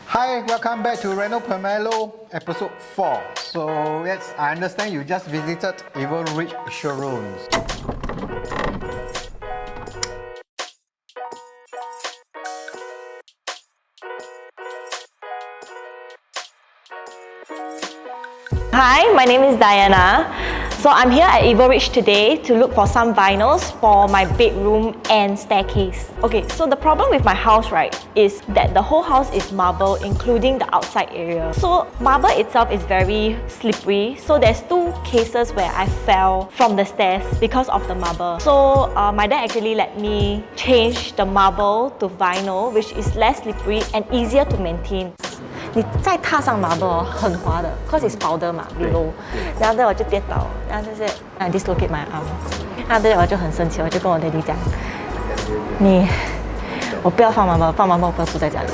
Hi, welcome back to Reno Pomelo episode 4. So yes, I understand you just visited Evil Rich showrooms. Hi, my name is Diana. So I'm here at Evil Rich today to look for some vinyls for my bedroom and staircase. Okay, so the problem with my house, right, is that the whole house is marble, including the outside area. So marble itself is very slippery. So there's 2 cases where I fell from the stairs because of the marble. So my dad actually let me change the marble to vinyl, which is less slippery and easier to maintain. 你再踏上 marble 很滑的 ，cause it's powder 嘛 below， 然后我就跌倒，然后就是 dislocate my arm， 然后我就很生气，我就跟我 daddy 讲，我不要放 marble， 放 marble 我不要住在家里。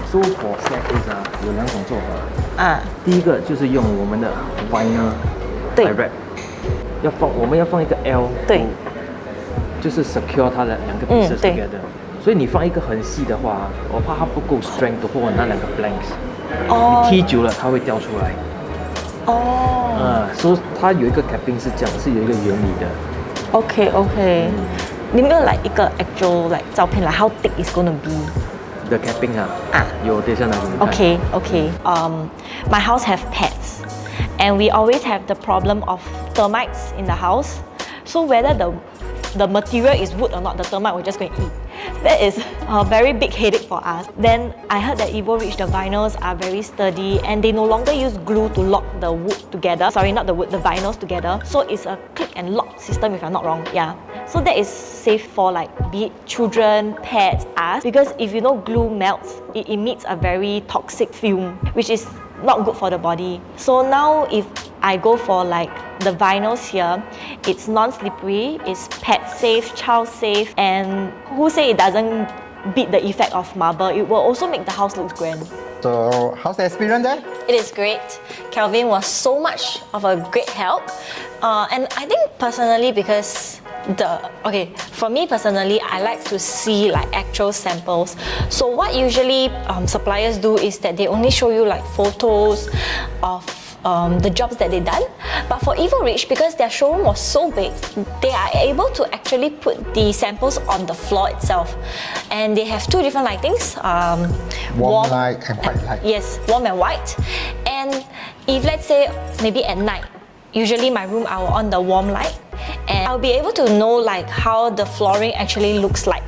So for staircase 有2种做法。第一个就是用我们的 vinyl 来 wrap， 我们要放一个 L， 对，就是 secure 它的2个 pieces together。所以你放一个很细的话，我怕它不够 strength 或那2个 blanks， 你踢久了它会掉出来。所以它有一个 capping 是这样，是有一个原理的。OK， 你有没有like一个 actual like 照片 like how thick is gonna be the capping 有等一下拿给你看。Okay. My house have pets, and we always have the problem of termites in the house. So whether the material is wood or not, the termite will just go and eat. That is a very big headache for us. Then I heard that Evil Rich, the vinyls are very sturdy and they no longer use glue to lock the wood together. Sorry, not the wood, the vinyls together. So it's a click and lock system if I'm not wrong. Yeah. So that is safe for like be it children, pets, us. Because if you know glue melts, it emits a very toxic fume, which is not good for the body. So now if I go for like the vinyls here, it's non-slippery, it's pet safe, child safe, and who say it doesn't beat the effect of marble, it will also make the house look grand. So how's the experience there? It is great. Kelvin was so much of a great help. And I think personally because for me personally, I like to see like actual samples. So what usually suppliers do is that they only show you like photos of the jobs that they done. But for Evil Rich, because their showroom was so big, they are able to actually put the samples on the floor itself. And they have 2 different lightings. Warm light and white light. Yes, warm and white. And if let's say maybe at night, usually my room I will on the warm light, and I'll be able to know like how the flooring actually looks like.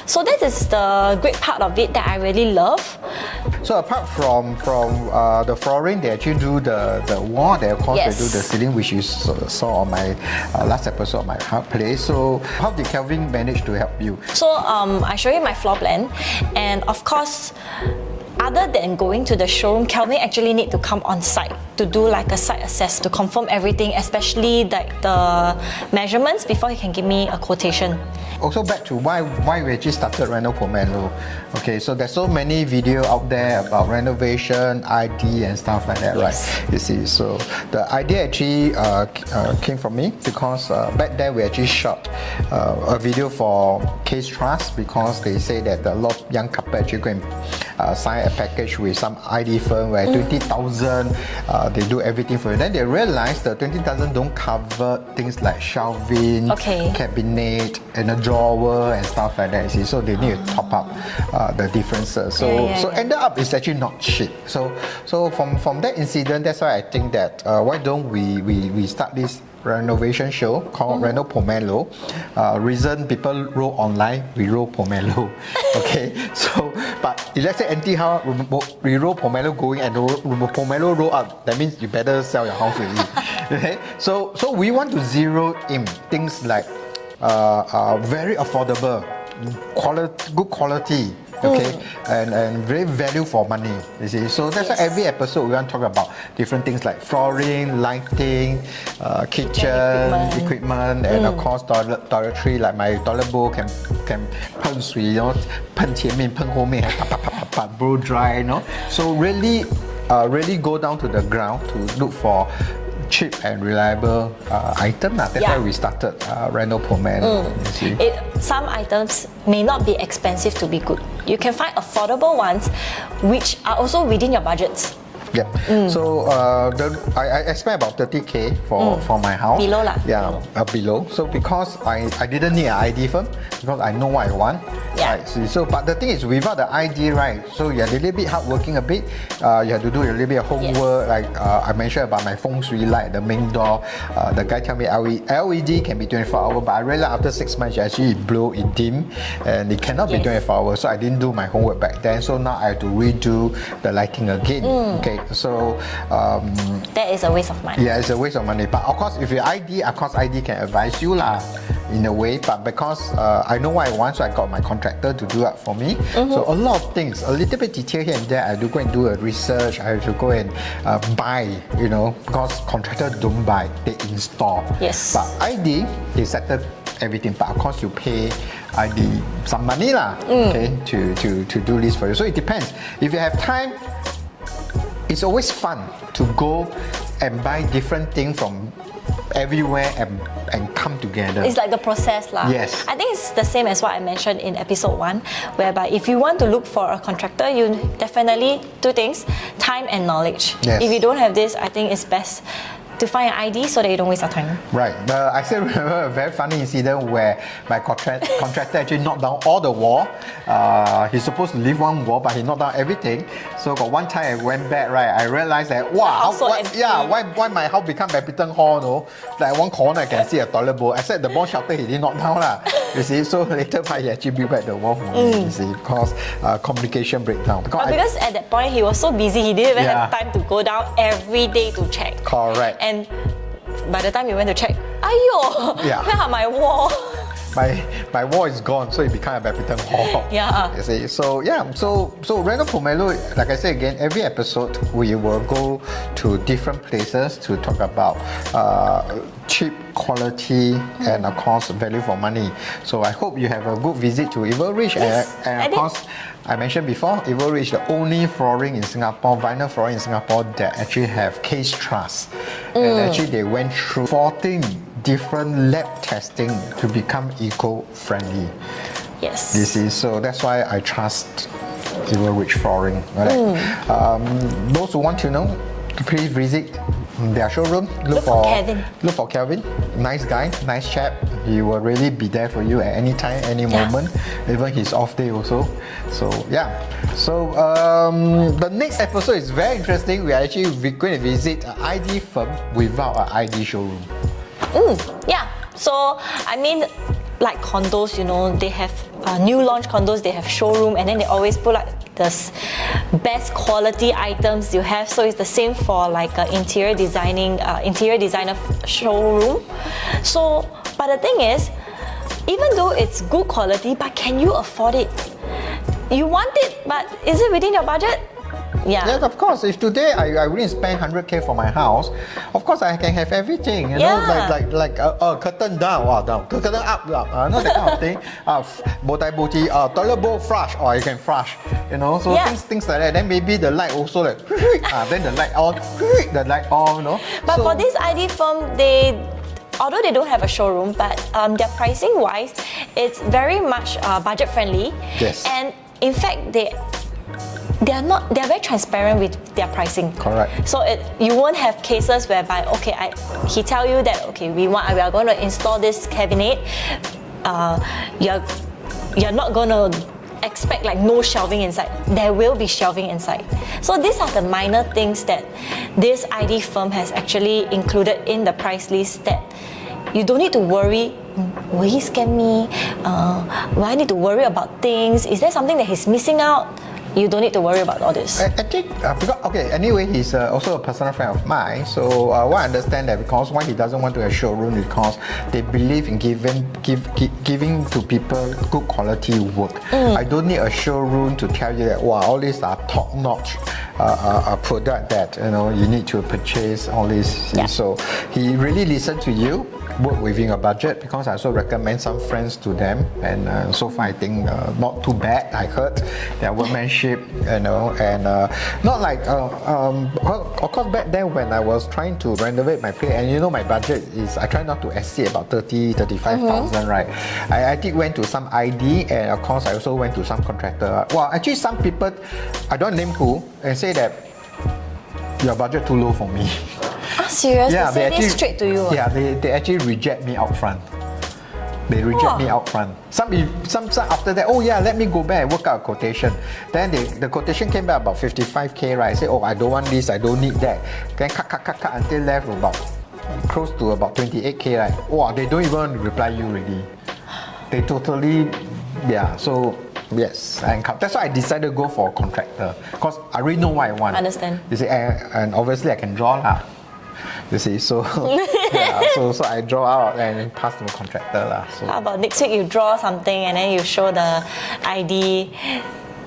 So that is the great part of it that I really love. So apart from the flooring, they actually do the wall. They of course they do the ceiling, which you saw on my last episode of my place. So how did Kelvin manage to help you? So I show you my floor plan, and of course, other than going to the showroom, Kelvin actually need to come on site to do like a site assess to confirm everything, especially like the measurements before he can give me a quotation. Also back to why we actually started Reno Pomelo. Okay, so there's so many video out there about renovation, ID and stuff like that, right? You see, so the idea actually came from me because back then we actually shot a video for Case Trust because they say that a lot of young couple actually go and sign a package with some ID firm where 20,000 they do everything for you. Then they realize the 20,000 don't cover things like shelving, cabinet, and a drawer and stuff like that. You see, so they need to top up the differences. So ended up it's actually not cheap. So from that incident, that's why I think that why don't we start this renovation show called Reno Pomelo. Reason people roll online, we roll Pomelo. Okay, so but if let's say empty house, we roll Pomelo going and Pomelo roll up, that means you better sell your house already. Okay, so we want to zero in things like very affordable, good quality. Okay, and very value for money, you see. So that's why every episode we want to talk about different things like flooring, lighting, kitchen equipment, and of course toiletry. Like my toilet bowl can 喷水, you know, 喷前面喷后面, blow dry, you know. So really go down to the ground to look for cheap and reliable item. That's why we started Reno Pomelo. You see. Some items may not be expensive to be good. You can find affordable ones which are also within your budgets. Yeah. So I spent about 30K for my house. Below lah. Yeah, below. So because I didn't need an ID firm because I know what I want. Yeah. Right. So but the thing is without the ID, right? So you're a little bit hardworking a bit. You have to do a little bit of homework. Like I mentioned about my feng shui light, the main door. The guy tell me LED can be 24 hours, but I realized after 6 months actually it blew, it dim, and it cannot be 24 hours. So I didn't do my homework back then. So now I have to redo the lighting again. Okay. So that is a waste of money. yeah, it's a waste of money. But of course, if you ID, of course ID can advise you lah, in a way. But because I know what I want, so I got my contractor to do that for me. So a lot of things, a little bit detail here and there. I have to go and do a research. I have to go and buy, you know, because contractor don't buy, they install. Yes. But ID, they settle everything. But of course, you pay ID some money lah, okay, to do this for you. So it depends. If you have time, it's always fun to go and buy different things from everywhere and come together. It's like the process lah. Yes. I think it's the same as what I mentioned in episode 1, whereby if you want to look for a contractor, you definitely two things, time and knowledge. Yes. If you don't have this, I think it's best to find an ID so that you don't waste your time. Right. I still remember a very funny incident where my contractor actually knocked down all the wall. He's supposed to leave one wall, but he knocked down everything. So got one time I went back, right, I realized that, wow, why my house become badminton hall, no? Like one corner I can see a toilet bowl, except the bomb shelter he didn't knock down lah. You see, so later he actually built back the wall for me, you see, because communication breakdown. Because at that point he was so busy, he didn't even have time to go down every day to check. Correct. And by the time you went to check, ayo, where are my wall? My wall is gone, so it became a badminton hall. Yeah. You see, so yeah, so Reno Pomelo, like I said again, every episode we will go to different places to talk about cheap quality and of course value for money. So I hope you have a good visit to Evil Ridge, and of course I mentioned before, Evil Ridge, the only flooring in Singapore, vinyl flooring in Singapore that actually have case truss. And actually they went through 14 different lab testing to become eco-friendly. Yes. You see, so that's why I trust Evil Ridge flooring. Right? Those who want to know, please visit their showroom. Look for Kevin. Look for Kevin. Nice guy, nice chap. He will really be there for you at any time, any moment, even his off day also. So yeah. So the next episode is very interesting. We're going to visit an ID firm without an ID showroom. Yeah. So I mean, like condos, you know, they have new launch condos. They have showroom, and then they always put like the best quality items you have. So it's the same for like interior designer showroom. So, but the thing is, even though it's good quality, but can you afford it? You want it, but is it within your budget? Yeah. Yes, of course. If today I really spend 100K for my house, of course I can have everything. You know, like curtain down, curtain up, not that kind of thing. Boti, toilet bowl flush, or you can flush. You know, so things like that. Then maybe the light also like, then the light on, you know. But for this ID firm, although they don't have a showroom, but their pricing wise, it's very much budget friendly. Yes. And in fact, they're very transparent with their pricing. Correct. So you won't have cases whereby he tell you that we are going to install this cabinet. You're not going to expect like no shelving inside. There will be shelving inside. So these are the minor things that this ID firm has actually included in the price list that you don't need to worry. Will he scam me? Will I need to worry about things? Is there something that he's missing out? You don't need to worry about all this. I think, anyway, he's also a personal friend of mine. So what I understand that because why he doesn't want to have showroom is because they believe in giving to people good quality work. I don't need a showroom to tell you that, wow, all these are top-notch product that, you know, you need to purchase all this. Yeah. So he really listened to you. work within a budget, because I also recommend some friends to them, and so far I think not too bad. I heard their workmanship, and not like of course back then when I was trying to renovate my place, and my budget is, I try not to exceed about 35,000, right? I did went to some ID, and of course I also went to some contractor. Well, actually some people, I don't name who, and say that your budget too low for me. Ah, serious? Yeah, they say this straight to you? Yeah, they actually reject me out front. They reject me out front. Some after that, oh yeah, let me go back and work out a quotation. Then the quotation came back about 55K, right? I say, oh, I don't want this, I don't need that. Then cut until left about close to about 28K, right? Wow, they don't even reply you already. They totally, yeah. So yes, and that's why I decided to go for a contractor, because I already know what I want. Understand. You see, and obviously I can draw lah. You see, so yeah, so I draw out and pass to the contractor lah. So. How about next week you draw something and then you show the ID,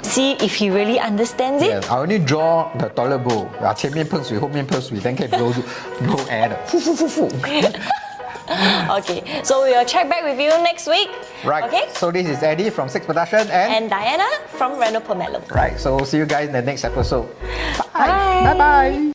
see if he really understands it? Yeah, I only draw the toilet bowl. 前面喷水，后面喷水 then can blow air 的。Okay, so we will check back with you next week. Right. Okay. So this is Eddie from Six Production And Diana from Reno Pomelo. Right. So see you guys in the next episode. Bye. Bye bye.